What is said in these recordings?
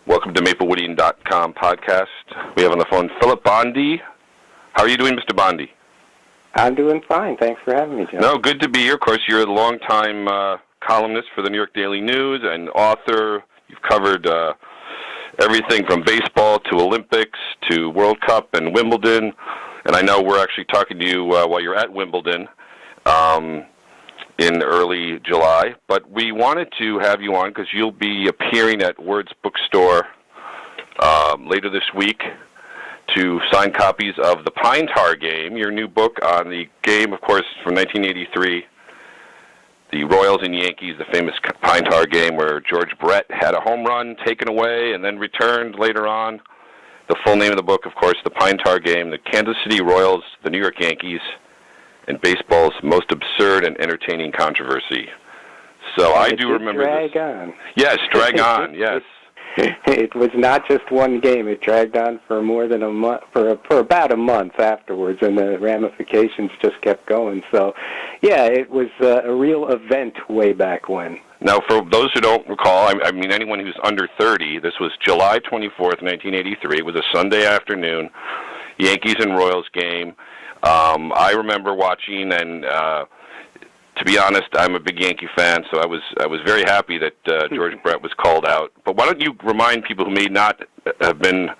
Welcome to MapleWoodian.com podcast. We have on the phone Filipbondy. How are you doing, Mr. Bondy? I'm doing fine. Thanks for having me, John. No, good to be here. Of course, you're a longtime columnist for the New York Daily News and author. You've covered everything from baseball to Olympics to World Cup and Wimbledon. And I know we're actually talking to you while you're at Wimbledon in early July. But we wanted to have you on because you'll be appearing at Word's Bookstore later this week to sign copies of The Pine Tar Game, your new book on the game, of course, from 1983, the Royals and Yankees, the famous Pine Tar Game where George Brett had a home run taken away and then returned later on. The full name of the book, of course, The Pine Tar Game, the Kansas City Royals, the New York Yankees, and baseball's most absurd and entertaining controversy. So I do remember this. Drag on. Yes, drag on, yes. It was not just one game. It dragged on for more than a month, for about a month afterwards, and the ramifications just kept going. So, yeah, it was a real event way back when. Now, for those who don't recall, I mean anyone who's under 30, this was July 24th, 1983. It was a Sunday afternoon, Yankees and Royals game. I remember watching, and to be honest, I'm a big Yankee fan, so I was very happy that George Brett was called out. But why don't you remind people who may not have been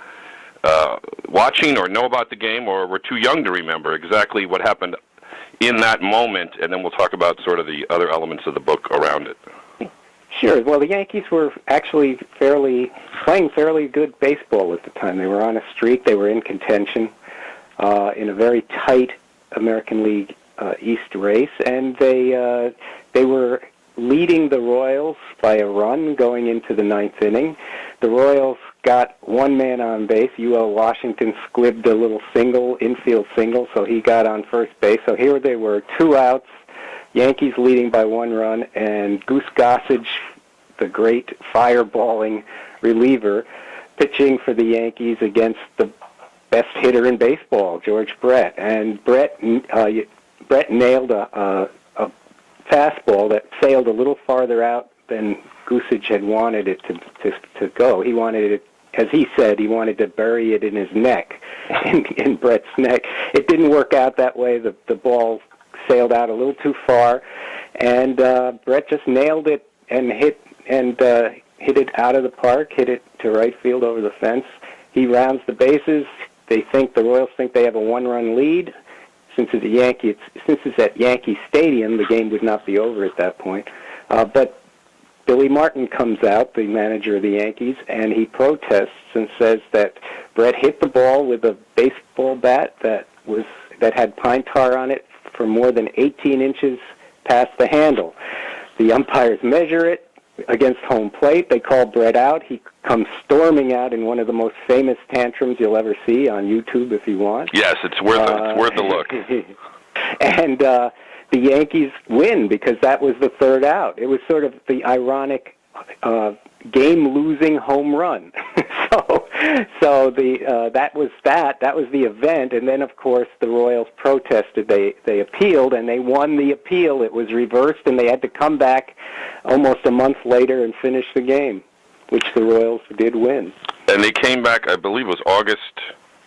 watching or know about the game or were too young to remember exactly what happened in that moment, and then we'll talk about sort of the other elements of the book around it. Sure. Well, the Yankees were actually playing fairly good baseball at the time. They were on a streak. They were in contention in a very tight American League East race, and they were leading the Royals by a run going into the ninth inning. The Royals got one man on base. UL Washington squibbed a little infield single, so he got on first base. So here they were, 2 outs, Yankees leading by 1 run, and Goose Gossage, the great fireballing reliever, pitching for the Yankees against the best hitter in baseball, George Brett. And Brett nailed a fastball that sailed a little farther out than Goosage had wanted it to go. He wanted it, as he said, he wanted to bury it in his neck, in Brett's neck. It didn't work out that way. The ball sailed out a little too far, and Brett just nailed it and hit it out of the park, hit it to right field over the fence. He rounds the bases. The Royals think they have a 1-run lead. Since it's at Yankee Stadium, the game would not be over at that point. But Billy Martin comes out, the manager of the Yankees, and he protests and says that Brett hit the ball with a baseball bat that had pine tar on it for more than 18 inches past the handle. The umpires measure it against home plate. They call Brett out. He comes storming out in one of the most famous tantrums you'll ever see on YouTube if you want. Yes, it's worth a look. And the Yankees win because that was the 3rd out. It was sort of the ironic game-losing home run. So that was the event, and then of course the Royals protested. They appealed, and they won the appeal. It was reversed, and they had to come back almost a month later and finish the game, which the Royals did win. And they came back, I believe it was August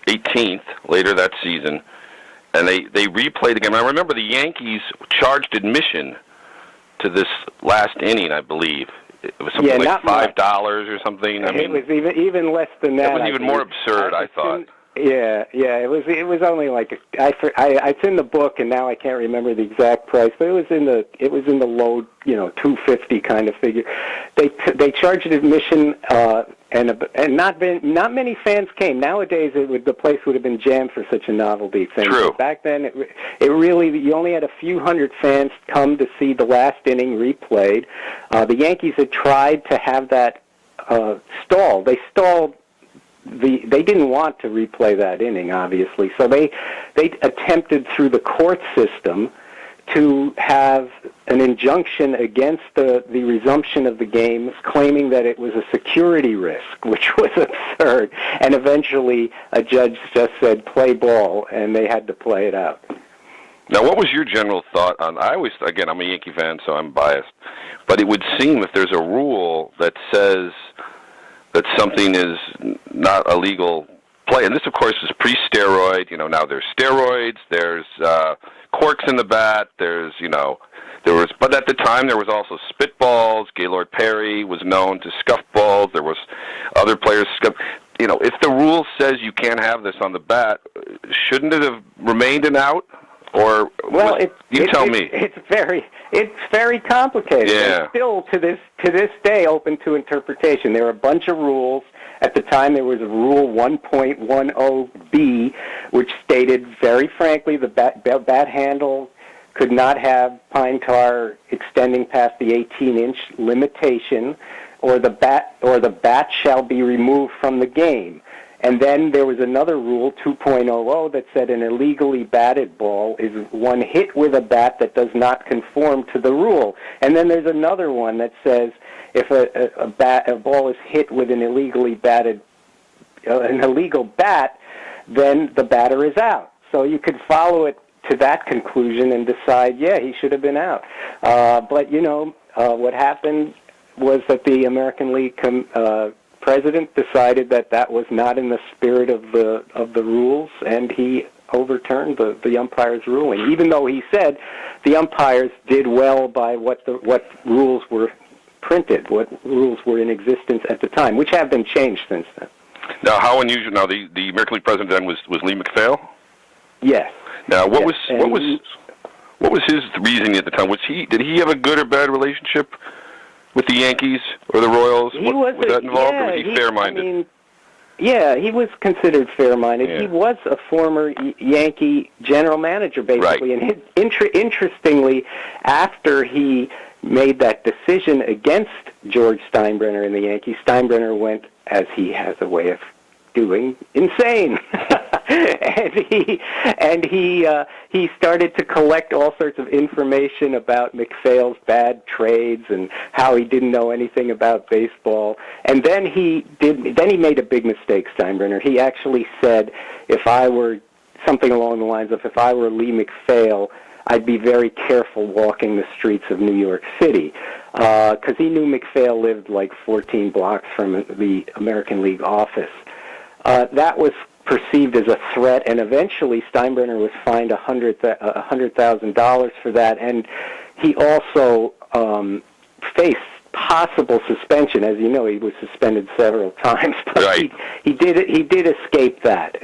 18th, later that season, and they replayed the game. I remember the Yankees charged admission to this last inning, I believe. It was something like $5 or something. I mean, it was even less than that. It was even more absurd, I thought. Yeah. It was only like it's in the book, and now I can't remember the exact price, but it was in the low, $2.50 kind of figure. They charged admission, and not many fans came. Nowadays, the place would have been jammed for such a novelty thing. True. But back then, it really, you only had a few hundred fans come to see the last inning replayed. The Yankees had tried to have that stalled. They stalled. They didn't want to replay that inning, obviously, so they attempted through the court system to have an injunction against the resumption of the game, claiming that it was a security risk, which was absurd. And eventually a judge just said, play ball, and they had to play it out. Now, what was your general thought on, again, I'm a Yankee fan, so I'm biased, but it would seem if there's a rule that says that something is not a legal play. And this, of course, is pre-steroid. Now there's steroids, there's corks in the bat, there was, but at the time there was also spitballs. Gaylord Perry was known to scuff balls. There was other players scuff. If the rule says you can't have this on the bat, shouldn't it have remained an out? Or tell me. It's very complicated. Yeah. It's still to this day open to interpretation. There are a bunch of rules. At the time, there was a rule 1.10b, which stated very frankly the bat handle could not have pine tar extending past the 18-inch limitation, or the bat shall be removed from the game. And then there was another rule, 2.00, that said an illegally batted ball is one hit with a bat that does not conform to the rule. And then there's another one that says if a ball is hit with an illegal bat, then the batter is out. So you could follow it to that conclusion and decide, he should have been out. But what happened was that the American League president decided that was not in the spirit of the rules, and he overturned the umpire's ruling, even though he said the umpires did well by what rules were printed, what rules were in existence at the time, which have been changed since then. Now, how unusual! Now, the American League president then was Lee MacPhail. Yes. Now, what was his reasoning at the time? Did he have a good or bad relationship with the Yankees or the Royals? Was that involved, or was he fair-minded? He was considered fair-minded. Yeah. He was a former Yankee general manager, basically. Right. And interestingly, after he made that decision against George Steinbrenner and the Yankees, Steinbrenner went, as he has a way of doing, insane. and he started to collect all sorts of information about MacPhail's bad trades and how he didn't know anything about baseball. And then he made a big mistake, Steinbrenner. He actually said, if I were something along the lines of, if I were Lee MacPhail, I'd be very careful walking the streets of New York City, because he knew MacPhail lived like 14 blocks from the American League office. That was perceived as a threat, and eventually Steinbrenner was fined $100,000 for that, and he also faced possible suspension. As you know, he was suspended several times, but right. he did escape that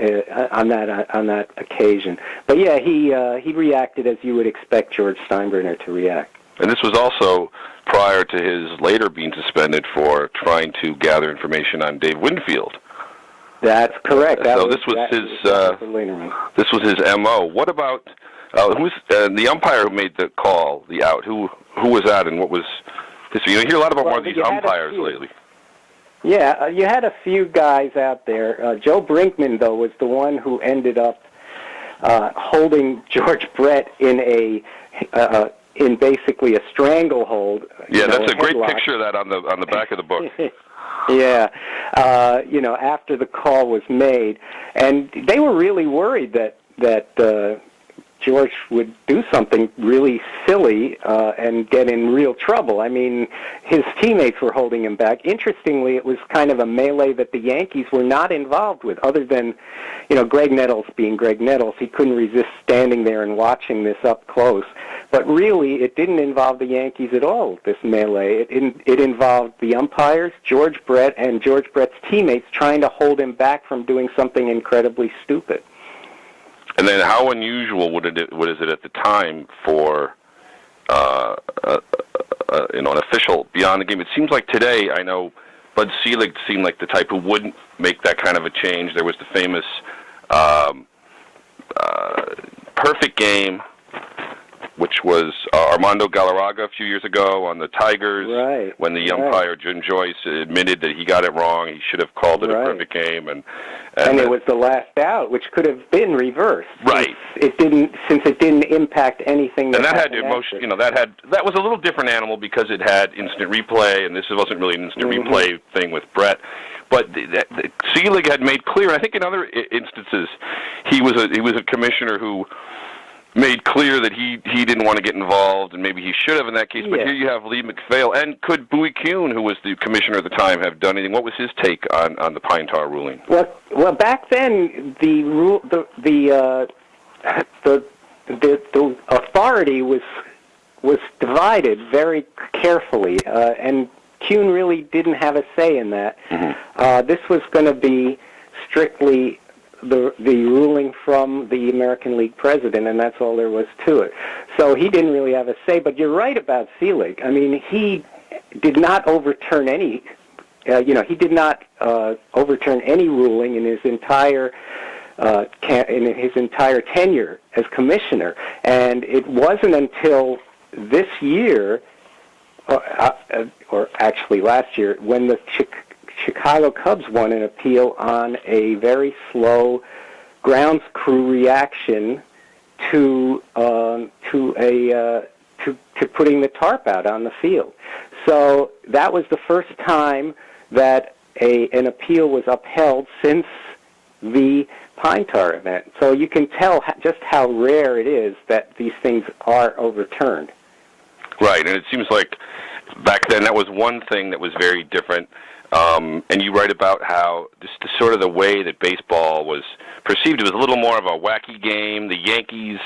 on that occasion. But he reacted as you would expect George Steinbrenner to react. And this was also prior to his later being suspended for trying to gather information on Dave Winfield. That's correct. This was his MO. What about who's the umpire who made the call, the out? Who was that, and what was history? You hear a lot about one of these umpires lately. Yeah, you had a few guys out there. Joe Brinkman, though, was the one who ended up holding George Brett in basically a stranglehold. Yeah, that's a great picture of that on the back of the book. Yeah, after the call was made, and they were really worried that George would do something really silly and get in real trouble. I mean, his teammates were holding him back. Interestingly, it was kind of a melee that the Yankees were not involved with, other than, Greg Nettles being Greg Nettles. He couldn't resist standing there and watching this up close. But really, it didn't involve the Yankees at all, this melee. It involved the umpires, George Brett, and George Brett's teammates trying to hold him back from doing something incredibly stupid. And then how unusual what is it at the time for an official beyond the game? It seems like today, I know Bud Selig seemed like the type who wouldn't make that kind of a change. There was the famous perfect game, which was Armando Galarraga a few years ago on the Tigers, right, when the umpire, Jim Joyce, admitted that he got it wrong. He should have called it a perfect game. And it was the last out, which could have been reversed. Right. Since it didn't impact anything. And that had emotion. That was a little different animal because it had instant replay, and this wasn't really an instant replay thing with Brett. But Selig had made clear. I think in other instances, he was a commissioner who made clear that he didn't want to get involved, and maybe he should have in that case. But here you have Lee MacPhail, and could Bowie Kuhn, who was the commissioner at the time, have done anything? What was his take on the pine tar ruling? Well, back then the authority was divided very carefully, and Kuhn really didn't have a say in that. Mm-hmm. This was going to be strictly the ruling from the American League president, and that's all there was to it. So he didn't really have a say. But you're right about Selig. I mean, he did not overturn any. He did not overturn any ruling in his entire tenure as commissioner. And it wasn't until this year, or actually last year, when the Chicago Cubs won an appeal on a very slow grounds crew reaction to putting the tarp out on the field. So that was the first time that an appeal was upheld since the pine tar event. So you can tell just how rare it is that these things are overturned. Right, and it seems like back then that was one thing that was very different. And you write about how just sort of the way that baseball was perceived. It was a little more of a wacky game. The Yankees,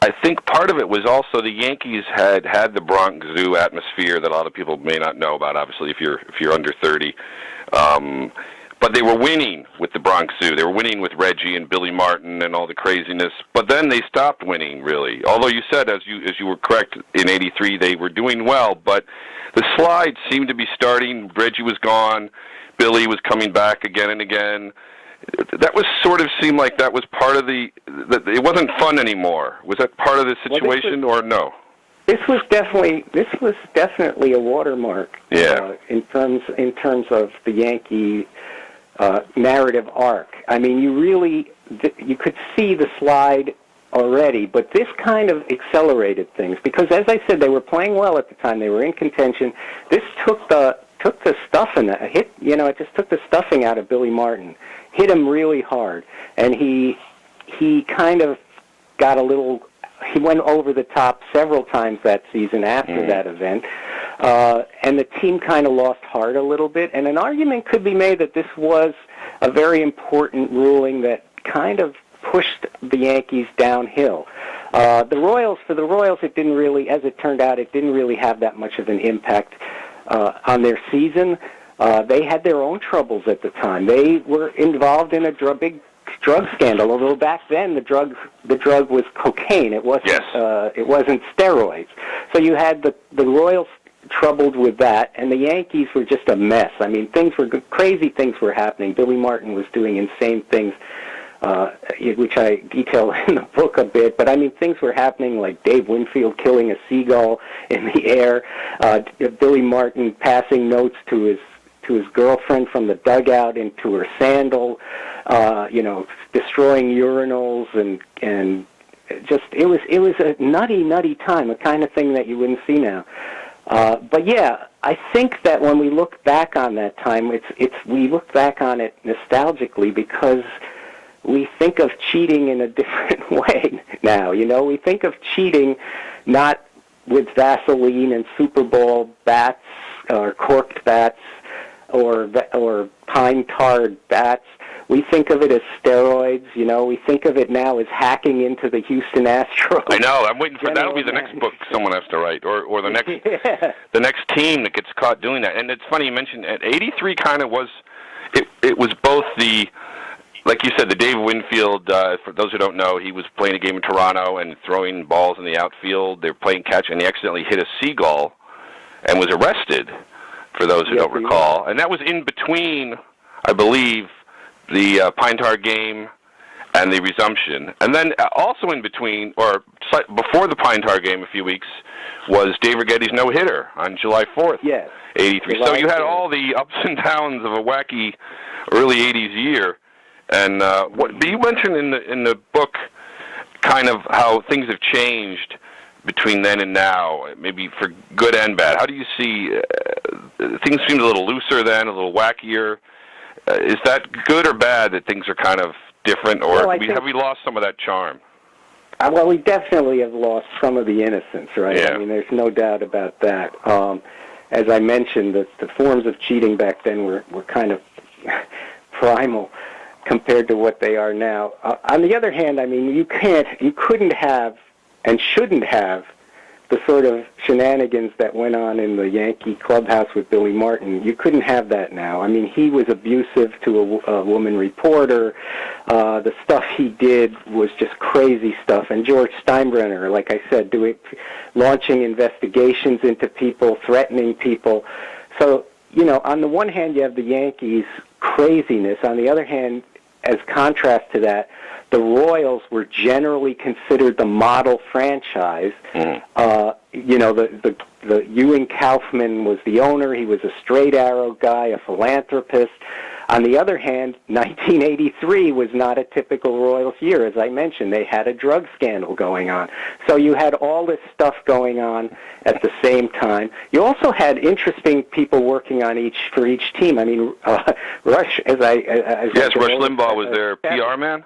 I think part of it was also the Yankees had the Bronx Zoo atmosphere that a lot of people may not know about, obviously, if you're under 30. But they were winning with the Bronx Zoo. They were winning with Reggie and Billy Martin and all the craziness. But then they stopped winning, really. Although you said, as you were correct, in '83 they were doing well. But the slide seemed to be starting. Reggie was gone. Billy was coming back again and again. That was sort of seemed like that was part of it wasn't fun anymore. Was that part of the situation or no? This was definitely a watermark. Yeah. In terms of the Yankee narrative arc. I mean, you could see the slide already, but this kind of accelerated things because, as I said, they were playing well at the time. They were in contention. This took the stuffing hit. It just took the stuffing out of Billy Martin. Hit him really hard, and he kind of got a little. He went over the top several times that season after that event, and the team kind of lost heart a little bit. And an argument could be made that this was a very important ruling that kind of pushed the Yankees downhill. For the Royals, it didn't really, as it turned out, it didn't really have that much of an impact on their season. They had their own troubles at the time. They were involved in a big drug scandal. Although back then the drug was cocaine. It wasn't. Yes. It wasn't steroids. So you had the Royals troubled with that, and the Yankees were just a mess. I mean, crazy things were happening. Billy Martin was doing insane things, which I detail in the book a bit. But I mean, things were happening like Dave Winfield killing a seagull in the air, Billy Martin passing notes to his girlfriend from the dugout into her sandal, destroying urinals and just it was a nutty time, a kind of thing that you wouldn't see now. But yeah, I think that when we look back on that time, we look back on it nostalgically because we think of cheating in a different way now. We think of cheating not with Vaseline and Super Bowl bats or corked bats or pine-tarred bats. We think of it as steroids. We think of it now as hacking into the Houston Astros. I know. I'm waiting for that'll be the next book someone has to write, or the next the next team that gets caught doing that. And it's funny you mentioned at '83 kind of was it was both the, like you said, the Dave Winfield. For those who don't know, he was playing a game in Toronto and throwing balls in the outfield. They were playing catch, and he accidentally hit a seagull and was arrested. For those who don't recall, and that was in between, I believe, the pine tar game and the resumption, and then also in between, or before the pine tar game, a few weeks, was Dave Righetti's no-hitter on July 4th, yes, '83. So you had all the ups and downs of a wacky early '80s year, and but you mentioned in the book kind of how things have changed between then and now, maybe for good and bad. How do you see things seemed a little looser then, a little wackier? Is that good or bad that things are kind of different, or have we lost some of that charm? Well, we definitely have lost some of the innocence, right? Yeah. I mean, there's no doubt about that. As I mentioned, the forms of cheating back then were kind of primal compared to what they are now. On the other hand, I mean, you couldn't have and shouldn't have the sort of shenanigans that went on in the Yankee clubhouse with Billy Martin. You couldn't have that now. I mean, he was abusive to a woman reporter. The stuff he did was just crazy stuff. And George Steinbrenner, like I said, launching investigations into people, threatening people. So, you know, on the one hand, you have the Yankees' craziness. On the other hand, as contrast to that, the Royals were generally considered the model franchise. You know, the Ewing Kaufman was the owner. He was a straight arrow guy, a philanthropist. On the other hand, 1983 was not a typical Royals year. As I mentioned, they had a drug scandal going on. So you had all this stuff going on at the same time. You also had interesting people working on for each team. I mean, Rush, Rush Limbaugh was their PR man?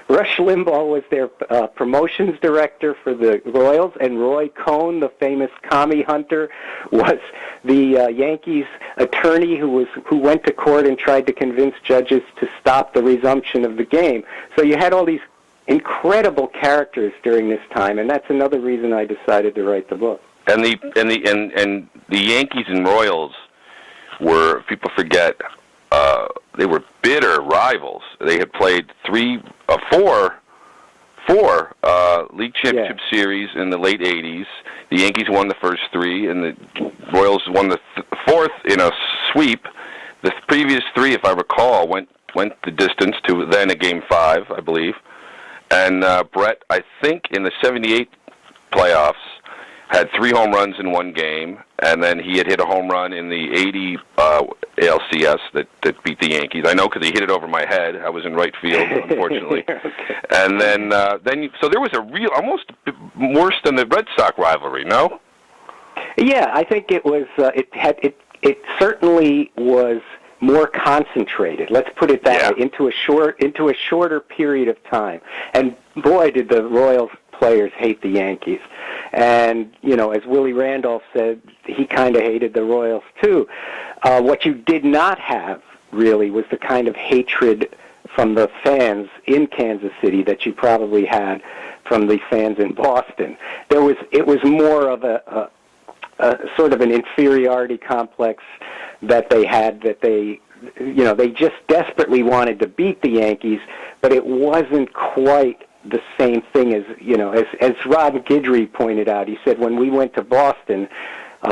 Rush Limbaugh was their promotions director for the Royals, and Roy Cohn, the famous commie hunter, was the Yankees attorney who went to court and tried to convince judges to stop the resumption of the game. So you had all these incredible characters during this time, and that's another reason I decided to write the book. And the Yankees and Royals were, people forget, they were bitter rivals. They had played four league championship series in the late 80s. The Yankees won the first three, and the Royals won the fourth in a sweep. The previous three, if I recall, went the distance to then a Game 5, I believe. And Brett, I think in the 78 playoffs, had 3 home runs in one game, and then he had hit a home run in the 80 ALCS that beat the Yankees. I know because he hit it over my head. I was in right field, unfortunately. Okay. And so there was a real, almost worse than the Red Sox rivalry. No? Yeah, I think it was. It certainly was more concentrated. Let's put it that way, into a shorter period of time. And boy, did the Royals players hate the Yankees. And, you know, as Willie Randolph said, he kind of hated the Royals too. What you did not have, really, was the kind of hatred from the fans in Kansas City that you probably had from the fans in Boston. It was more of a sort of an inferiority complex that they had, that they just desperately wanted to beat the Yankees, but it wasn't quite the same thing as Rod Guidry pointed out. He said, when we went to Boston,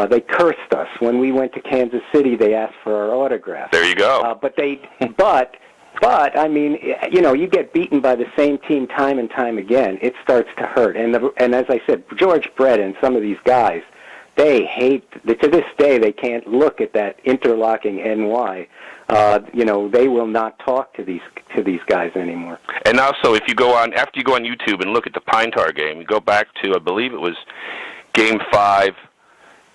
they cursed us. When we went to Kansas City, they asked for our autograph. There you go. But I mean, you know, you get beaten by the same team time and time again, it starts to hurt. And as I said, George Brett and some of these guys, they hate, to this day, they can't look at that interlocking NY. You know, they will not talk to these guys anymore. And also, after you go on YouTube and look at the Pine Tar game, you go back to, I believe it was Game 5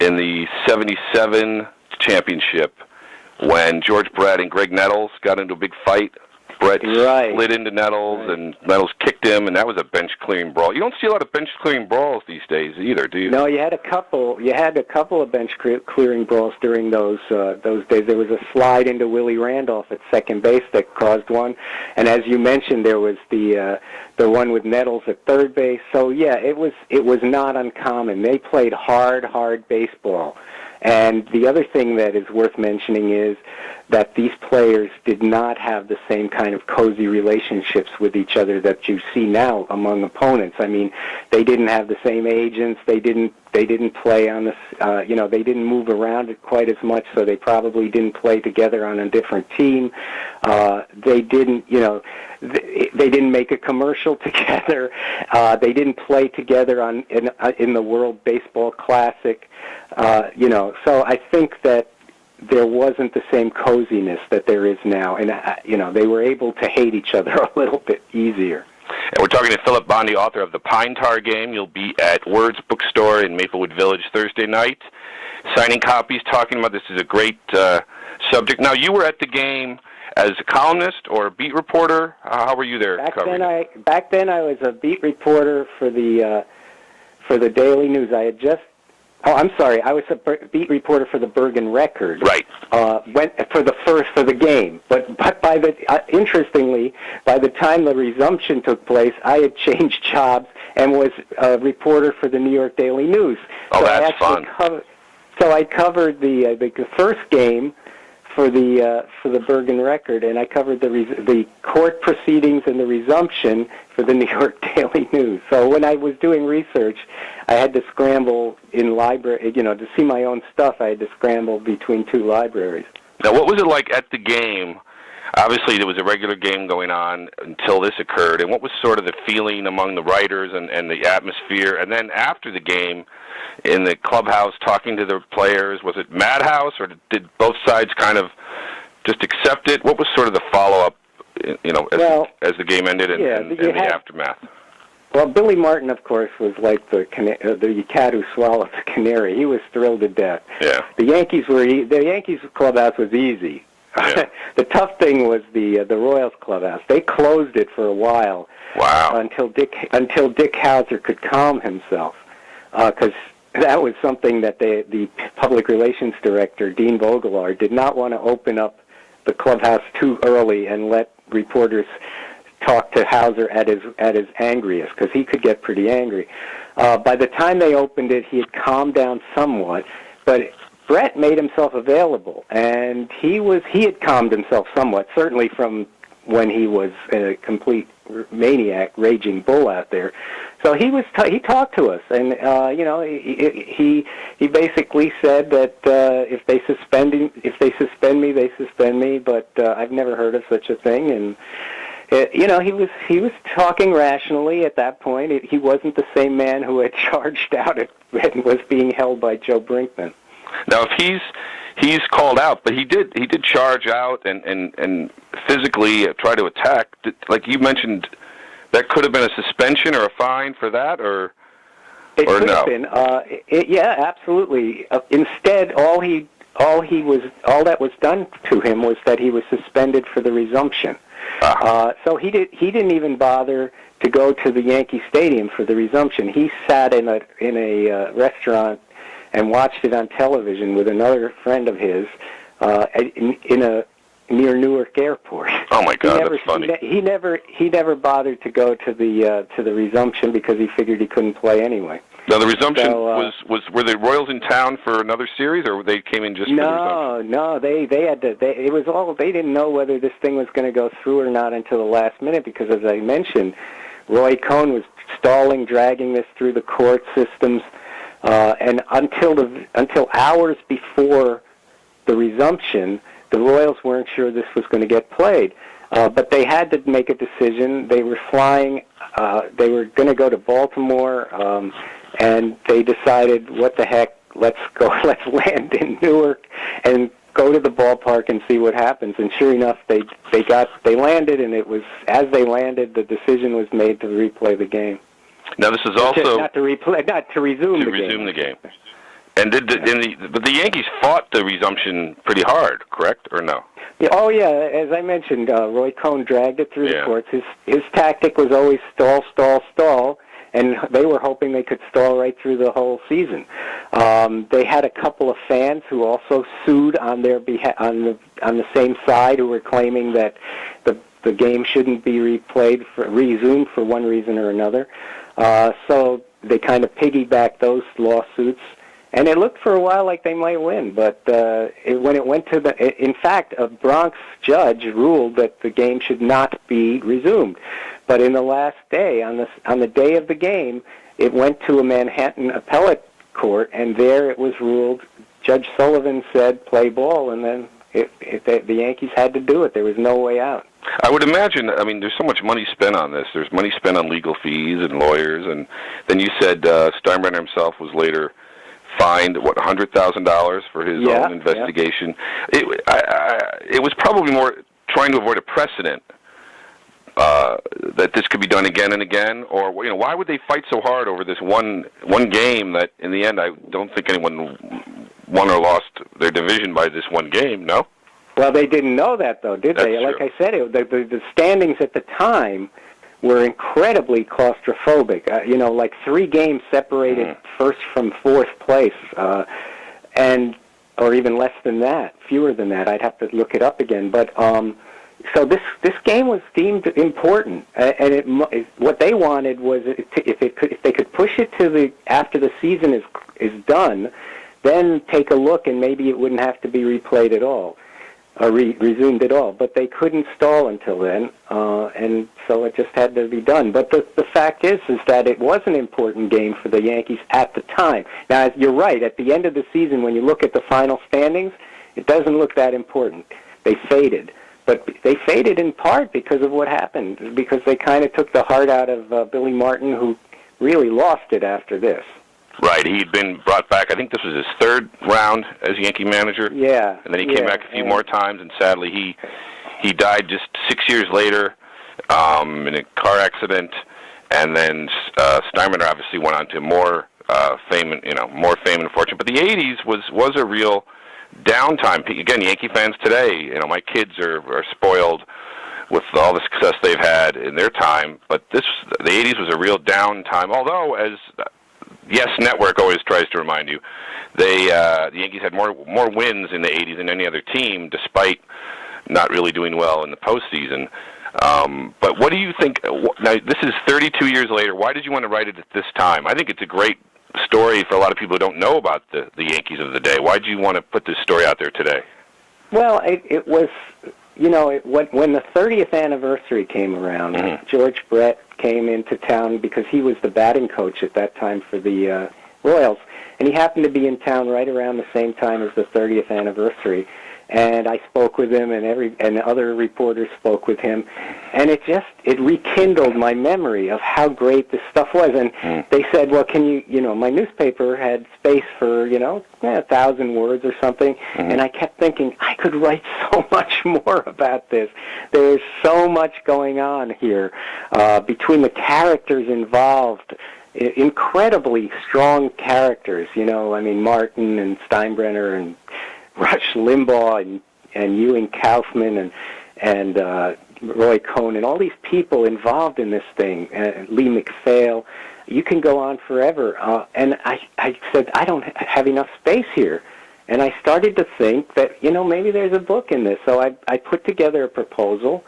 in the 77 championship when George Brett and Greg Nettles got into a big fight. Brett slid into Nettles, and Nettles kicked him, and that was a bench-clearing brawl. You don't see a lot of bench-clearing brawls these days either, do you? No, you had a couple. You had a couple of bench-clearing brawls during those days. There was a slide into Willie Randolph at second base that caused one, and as you mentioned, there was the one with Nettles at third base. So yeah, it was not uncommon. They played hard baseball. And the other thing that is worth mentioning is that these players did not have the same kind of cozy relationships with each other that you see now among opponents. I mean, they didn't have the same agents. They didn't play on this. They didn't move around it quite as much, so they probably didn't play together on a different team. They didn't, they didn't make a commercial together. They didn't play together in the World Baseball Classic. So I think that there wasn't the same coziness that there is now, and they were able to hate each other a little bit easier. And we're talking to Filipbondy, author of The Pine Tar Game. You'll be at Words Bookstore in Maplewood Village Thursday night, signing copies, talking about this is a great subject. Now, you were at the game as a columnist or a beat reporter? How were you there covering it? Back then I was a beat reporter for the Daily News. I had just I was a beat reporter for the Bergen Record. Right. Went for the game, but by interestingly, by the time the resumption took place, I had changed jobs and was a reporter for the New York Daily News. Oh, so that's fun. So I covered the first game for the Bergen Record, and I covered the court proceedings and the resumption for the New York Daily News. So when I was doing research, I had to scramble in library, to see my own stuff. I had to scramble between two libraries. Now, what was it like at the game? Obviously, there was a regular game going on until this occurred, and what was sort of the feeling among the writers and the atmosphere? And then after the game, in the clubhouse, talking to the players, was it madhouse, or did both sides kind of just accept it? What was sort of the follow-up, as the game ended and the aftermath? Well, Billy Martin, of course, was like the cat who swallowed the canary. He was thrilled to death. Yeah. The Yankees clubhouse was easy. Yeah. The tough thing was the Royals clubhouse. They closed it for a while. Wow. Until Dick Hauser could calm himself, because that was something that the public relations director, Dean Vogelard, did not want to open up the clubhouse too early and let reporters talk to Hauser at his angriest, because he could get pretty angry. By the time they opened it, he had calmed down somewhat, but Brett made himself available, and he had calmed himself somewhat, certainly from when he was a complete maniac, raging bull out there. So he talked to us, and he basically said that if they suspend me, they suspend me. But I've never heard of such a thing, and he was talking rationally at that point. He wasn't the same man who had charged out and was being held by Joe Brinkman. Now, if he's called out, but he did charge out and physically try to attack. Like you mentioned, that could have been a suspension or a fine for that, or could no? Have been. Yeah, absolutely. Instead, all that was done to him was that he was suspended for the resumption. So he didn't even bother to go to the Yankee Stadium for the resumption. He sat in a restaurant and watched it on television with another friend of his near Newark Airport. Oh my God, that's funny. He never bothered to go to the resumption because he figured he couldn't play anyway. Now the resumption were the Royals in town for another series, or they came in just for the resumption? No, they had to. It was all. They didn't know whether this thing was going to go through or not until the last minute, because, as I mentioned, Roy Cohn was stalling, dragging this through the court systems. And until hours before the resumption, the Royals weren't sure this was going to get played. But they had to make a decision. They were flying. They were going to go to Baltimore, and they decided, what the heck, let's let's land in Newark and go to the ballpark and see what happens. And sure enough, they landed, and it was, as they landed, the decision was made to replay the game. Now this is also not to resume the game. And but the Yankees fought the resumption pretty hard, correct, or no? Yeah, as I mentioned, Roy Cohn dragged it through the courts. His tactic was always stall, and they were hoping they could stall right through the whole season. They had a couple of fans who also sued on their on the same side, who were claiming that the game shouldn't be resumed for one reason or another. So they kind of piggybacked those lawsuits, and it looked for a while like they might win. But when it went to in fact, a Bronx judge ruled that the game should not be resumed. But in the last day, on the day of the game, it went to a Manhattan appellate court, and there it was ruled. Judge Sullivan said, "Play ball," and then the Yankees had to do it. There was no way out. I would imagine, there's so much money spent on this. There's money spent on legal fees and lawyers, and then you said Steinbrenner himself was later fined, $100,000 for his own investigation. Yeah. It was probably more trying to avoid a precedent that this could be done again and again, or why would they fight so hard over this one game that, in the end, I don't think anyone won or lost their division by this one game, no? Well, they didn't know that, though, did they? That's Like true. I said, the standings at the time were incredibly claustrophobic. Like 3 games separated first from fourth place, or even less than that, fewer than that. I'd have to look it up again. But so this game was deemed important, and what they wanted was if they could push it to after the season is done, then take a look, and maybe it wouldn't have to be replayed at all. Or resumed at all, but they couldn't stall until then, and so it just had to be done. But the fact is that it was an important game for the Yankees at the time. Now, you're right, at the end of the season, when you look at the final standings, it doesn't look that important. They faded. But they faded in part because of what happened, because they kind of took the heart out of Billy Martin, who really lost it after this. Right, he'd been brought back. I think this was his 3rd round as Yankee manager. Yeah. And then he came back a few more times, and sadly he died just 6 years later in a car accident. And then Steinbrenner obviously went on to more fame and fortune. But the '80s was a real downtime. Again, Yankee fans today, my kids are spoiled with all the success they've had in their time. But the '80s was a real downtime. Although, as Yes Network always tries to remind you, the Yankees had more wins in the '80s than any other team, despite not really doing well in the postseason. But what do you think? Now, this is 32 years later. Why did you want to write it at this time? I think it's a great story for a lot of people who don't know about the Yankees of the day. Why did you want to put this story out there today? Well, it was, when the 30th anniversary came around, George Brett came into town because he was the batting coach at that time for the Royals, and he happened to be in town right around the same time as the 30th anniversary. And I spoke with him, and other reporters spoke with him, and it rekindled my memory of how great this stuff was. And they said, well, can you, my newspaper had space for 1,000 words or something, and I kept thinking I could write so much more about this. There's so much going on here between the characters involved. Incredibly strong characters, Martin and Steinbrenner and Rush Limbaugh and Ewing Kaufman and Roy Cohn and all these people involved in this thing, Lee McPhail. You can go on forever. And I said, I don't have enough space here. And I started to think that, maybe there's a book in this. So I put together a proposal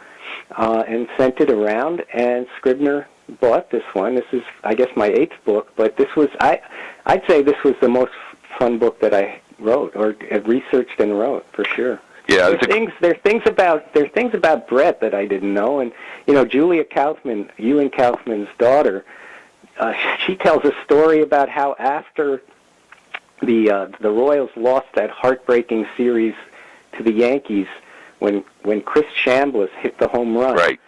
and sent it around, and Scribner bought this one. This is, I guess, my 8th book, but this was, I'd say this was the most fun book that I wrote or researched and wrote, for sure. Yeah, there's things about Brett that I didn't know, and Julia Kaufman, Ewing Kaufman's daughter, she tells a story about how after the Royals lost that heartbreaking series to the Yankees, when Chris Chambliss hit the home run, right,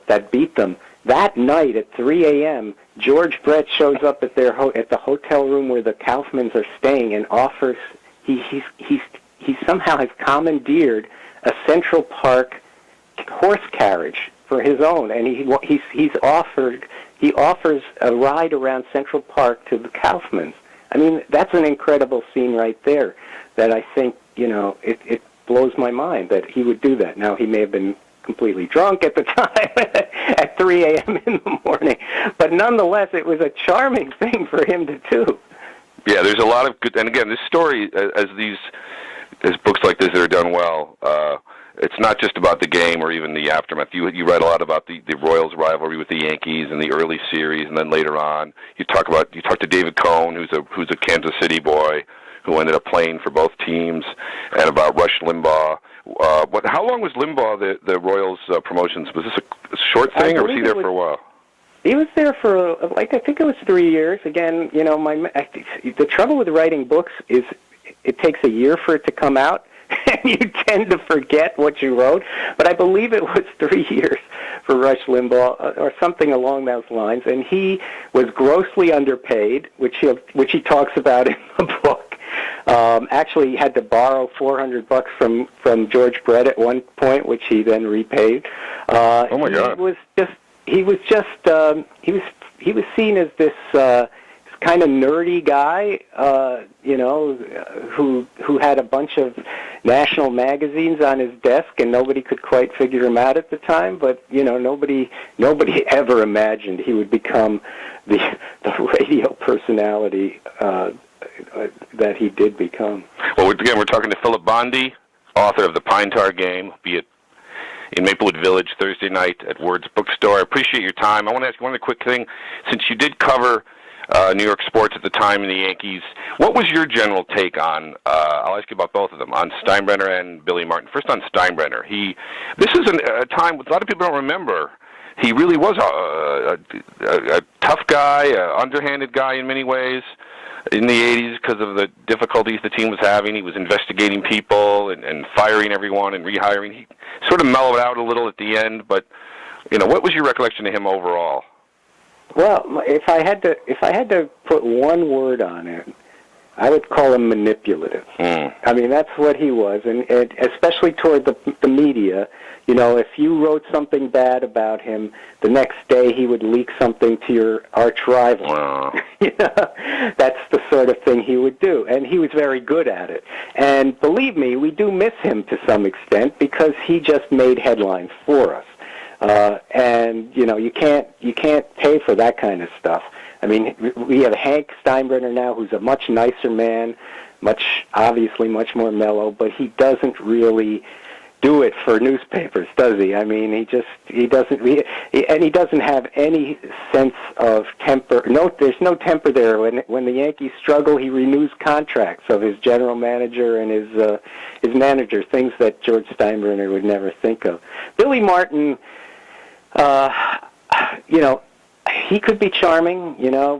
that beat them. That night at 3 a.m., George Brett shows up at at the hotel room where the Kaufmans are staying and offers. He somehow has commandeered a Central Park horse carriage for his own, and he offers a ride around Central Park to the Kaufmans. I mean, that's an incredible scene right there. That I think it blows my mind that he would do that. Now, he may have been completely drunk at the time at 3 a.m. in the morning, but nonetheless, it was a charming thing for him to do. Yeah, there's a lot of good, and again, this story, as books like this that are done well, it's not just about the game or even the aftermath. You write a lot about the Royals' rivalry with the Yankees in the early series, and then later on, you talk to David Cohn, who's a Kansas City boy who ended up playing for both teams, and about Rush Limbaugh. How long was Limbaugh the Royals' promotions? Was this a short thing, or was he there for a while? He was there for, I think it was 3 years. Again, the trouble with writing books is it takes a year for it to come out, and you tend to forget what you wrote. But I believe it was 3 years for Rush Limbaugh, or something along those lines. And he was grossly underpaid, which he talks about in the book. Actually, he had to borrow $400 from George Brett at one point, which he then repaid. Oh my God! He was seen as this kind of nerdy guy, who had a bunch of national magazines on his desk, and nobody could quite figure him out at the time. But nobody ever imagined he would become the radio personality that he did become. Well, again, we're talking to Filipbondy, author of The Pine Tar Game, be it in Maplewood Village Thursday night at Word's Bookstore. I appreciate your time. I want to ask you one other quick thing. Since you did cover New York sports at the time in the Yankees, what was your general take on, I'll ask you about both of them, on Steinbrenner and Billy Martin? First on Steinbrenner. This is a time a lot of people don't remember. He really was a tough guy, an underhanded guy in many ways in the 80s because of the difficulties the team was having. He was investigating people and firing everyone and rehiring. He sort of mellowed out a little at the end, but what was your recollection of him overall? Well, if I had to put one word on it, I would call him manipulative. I mean, that's what he was, and especially toward the media. If you wrote something bad about him, the next day he would leak something to your arch rival. Wow. That's the sort of thing he would do, and he was very good at it. And believe me, we do miss him to some extent because he just made headlines for us. And you can't pay for that kind of stuff. I mean, we have Hank Steinbrenner now, who's a much nicer man, obviously much more mellow, but he doesn't really do it for newspapers, does he? I mean, he doesn't have any sense of temper. No, there's no temper there. When the Yankees struggle, he renews contracts of his general manager and his manager, things that George Steinbrenner would never think of. Billy Martin, he could be charming,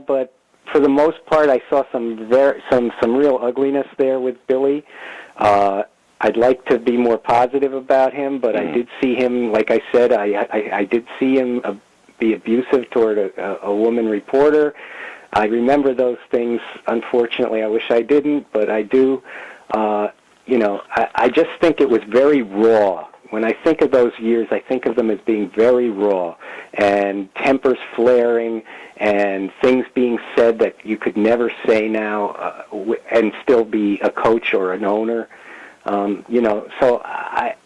but for the most part, I saw some real ugliness there with Billy. I'd like to be more positive about him, but I did see him, like I said, I did see him be abusive toward a woman reporter. I remember those things. Unfortunately, I wish I didn't, but I do. I just think it was very raw. When I think of those years, I think of them as being very raw, and tempers flaring, and things being said that you could never say now, and still be a coach or an owner. So I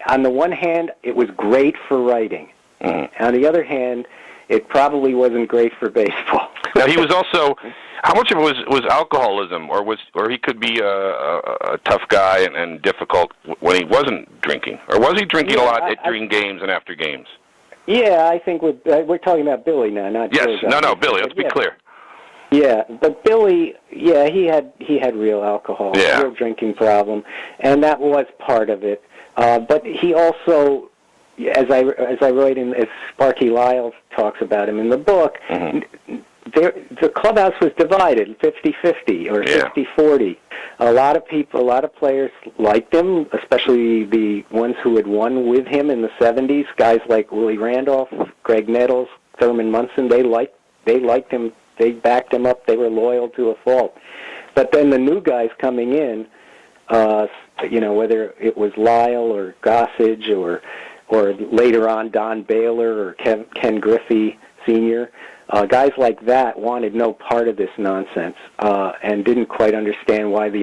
on the one hand, it was great for writing. On the other hand, it probably wasn't great for baseball. Now he was also. How much of it was alcoholism, or he could be a tough guy and difficult when he wasn't drinking, or was he drinking a lot during games and after games? Yeah, I think we're talking about Billy now, not yes. George. No, Billy. Let's be clear. Yeah, but Billy, he had real alcohol, real drinking problem, and that was part of it. But he also, as I write as Sparky Lyle talks about him in the book. The clubhouse was divided 50-50 or 60-40. A lot of players liked him, especially the ones who had won with him in the 70s. Guys like Willie Randolph, Greg Nettles, Thurman Munson. They liked him. They backed him up. They were loyal to a fault. But then the new guys coming in, whether it was Lyle or Gossage or later on Don Baylor or Ken Griffey Sr., guys like that wanted no part of this nonsense and didn't quite understand why the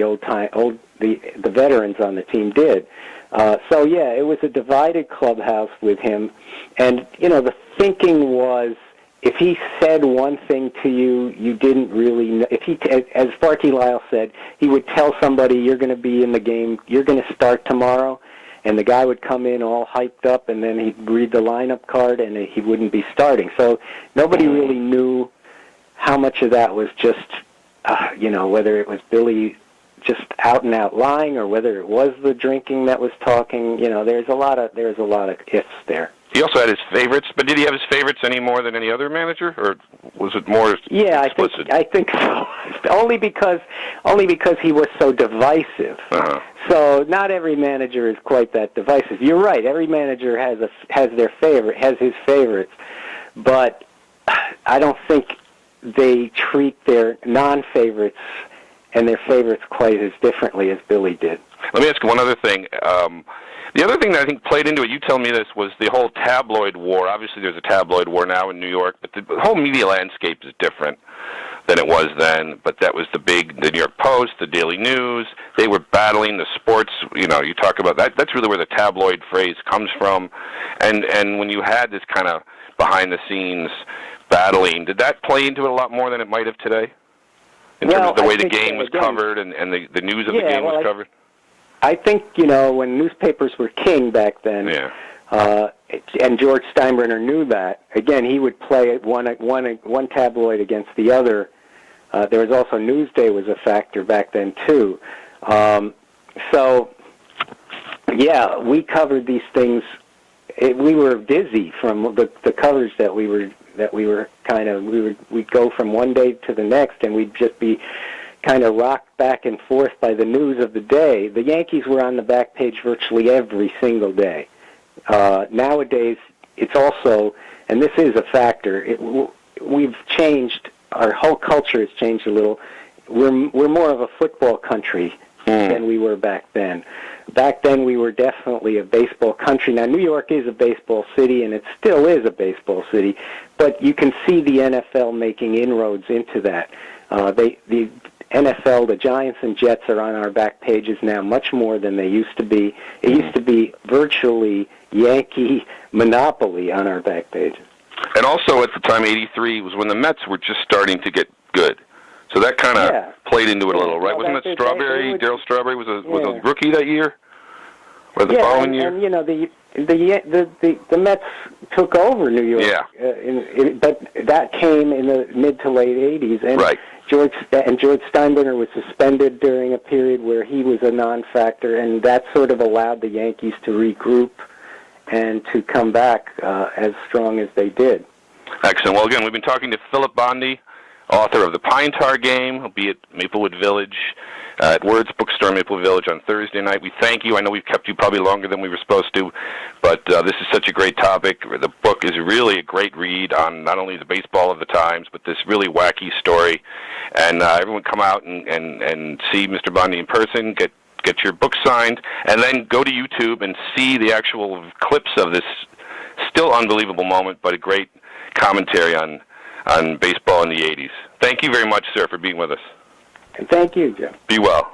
veterans on the team did. It was a divided clubhouse with him, and the thinking was if he said one thing to you, you didn't really know. If he, as Sparky Lyle said, he would tell somebody, "You're going to be in the game. You're going to start tomorrow." And the guy would come in all hyped up, and then he'd read the lineup card, and he wouldn't be starting. So nobody really knew how much of that was just, whether it was Billy just out and out lying, or whether it was the drinking that was talking. There's a lot of ifs there. He also had his favorites, but did he have his favorites any more than any other manager, or was it more explicit? I think so. Only because he was so divisive. So not every manager is quite that divisive. You're right. Every manager has his favorites, but I don't think they treat their non-favorites and their favorites quite as differently as Billy did. Let me ask you one other thing. The other thing that I think played into it, you tell me this, was the whole tabloid war. Obviously, there's a tabloid war now in New York, but the whole media landscape is different than it was then. But that was the New York Post, the Daily News. They were battling the sports. You know, you talk about that. That's really where the tabloid phrase comes from. And when you had this kind of behind-the-scenes battling, did that play into it a lot more than it might have today? In terms of the way the game was covered and the news of the game was covered? I think, you know, when newspapers were king back then, and George Steinbrenner knew that, again, he would play one tabloid against the other. There was also Newsday was a factor back then, too. So, yeah, we covered these things. We were dizzy from the coverage that we were kind of, we'd go from one day to the next, and we'd just be kind of rocked back and forth by the news of the day. The Yankees were on the back page virtually every single day. Nowadays, it's also, and this is a factor, we've changed, our whole culture has changed a little. We're more of a football country than we were back then. Back then, we were definitely a baseball country. Now, New York is a baseball city, and it still is a baseball city, but you can see the NFL making inroads into that. The NFL, the Giants and Jets are on our back pages now much more than they used to be. It used to be virtually Yankee monopoly on our back pages. And also at the time, 83, was when the Mets were just starting to get good. So that kind of played into it a little, right? Wasn't it Strawberry? Darryl Strawberry was a rookie that year? Or the following year? And, you know, the Mets took over New York. Yeah. But that came in the mid to late 80s. And right. George Steinbrenner was suspended during a period where he was a non-factor, and that sort of allowed the Yankees to regroup and to come back as strong as they did. Excellent. Well, again, we've been talking to Filipbondy, author of The Pine Tar Game. He'll be at Maplewood Village, at Words Bookstore, Maplewood Village, on Thursday night. We thank you. I know we've kept you probably longer than we were supposed to, but this is such a great topic. The book is really a great read on not only the baseball of the times, but this really wacky story. And everyone come out and see Mr. Bondy in person, get your book signed, and then go to YouTube and see the actual clips of this still unbelievable moment, but a great commentary on baseball in the 80s. Thank you very much, sir, for being with us. And thank you, Jim. Be well.